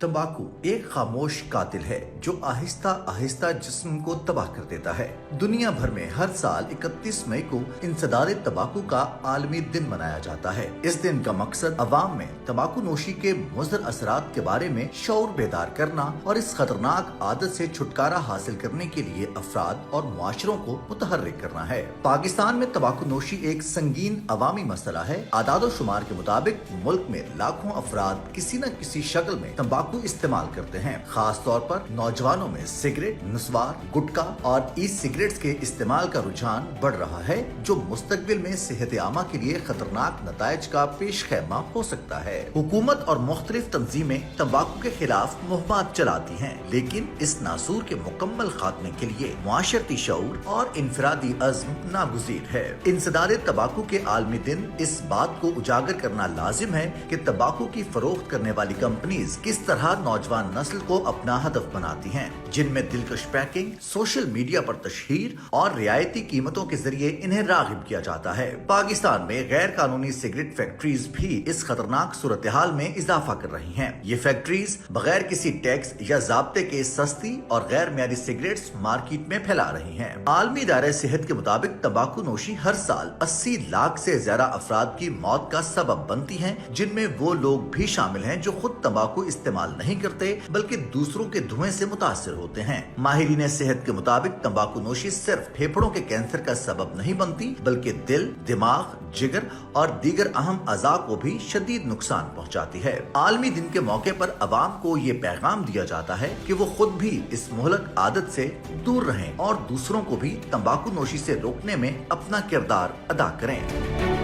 तंबाकू एक खामोश कातिल है जो आहिस्ता आहिस्ता जिस्म को तबाह कर देता है। दुनिया भर में हर साल 31 मई को इंसदाद तंबाकू का आलमी दिन मनाया जाता है। इस दिन का मकसद अवाम में तंबाकू नोशी के मुज़र असरात के बारे में शऊर बेदार करना और इस खतरनाक आदत से छुटकारा हासिल करने के लिए अफराद और मुआशरों को मुतहर्रिक करना है। पाकिस्तान में तंबाकू नोशी एक संगीन अवामी मसला है। आदादो शुमार के मुताबिक मुल्क में लाखों अफराद किसी न किसी शक्ल में तंबाकू इस्तेमाल करते हैं। खास तौर पर नौजवानों में सिगरेट, नस्वार, गुटखा और ई सिगरेट्स के इस्तेमाल का रुझान बढ़ रहा है, जो मुस्तकबिल में सेहत आमा के लिए खतरनाक नताइज का पेश खैमा हो सकता है। हुकूमत और मुख्तलिफ तंजीमें तंबाकू के खिलाफ मुहिमात चलाती हैं, लेकिन इस नासूर के मुकम्मल खात्मे के लिए मुआशरती शऊर और इनफरादी अज़्म नागुज़ीर है। इंसदाद तंबाकू के आलमी दिन इस बात को उजागर करना लाजिम है कि तंबाकू की फरोख्त करने वाली कंपनीज किस तरह नौजवान नस्ल को अपना हदफ बनाती हैं, जिनमें दिलकश पैकिंग, सोशल मीडिया पर तशहीर और रियायती कीमतों के जरिए इन्हें राग़िब किया जाता है। पाकिस्तान में गैर कानूनी सिगरेट फैक्ट्रीज भी इस खतरनाक सूरत हाल में इजाफा कर रही हैं। ये फैक्ट्रीज बगैर किसी टैक्स या ज़ाब्ते के सस्ती और गैर मियादी सिगरेट्स मार्केट में फैला रही हैं। आलमी इदारे सेहत के मुताबिक तंबाकू नोशी हर साल 80 लाख से ज्यादा अफराद की मौत का सबब बनती है, जिनमें वो लोग भी शामिल हैं जो खुद तंबाकू इस्तेमाल नहीं करते बल्कि दूसरों के धुएं से मुतासिर होते हैं। माहिरीन सेहत के मुताबिक तंबाकू नोशी सिर्फ फेफड़ों के कैंसर का सबब नहीं बनती, बल्कि दिल, दिमाग, जिगर और दीगर अहम अज़ा को भी शदीद नुकसान पहुंचाती है। आलमी दिन के मौके पर अवाम को ये पैगाम दिया जाता है कि वो खुद भी इस मुहलक आदत से दूर रहें और दूसरों को भी तंबाकू नोशी से रोकने में अपना किरदार अदा करें।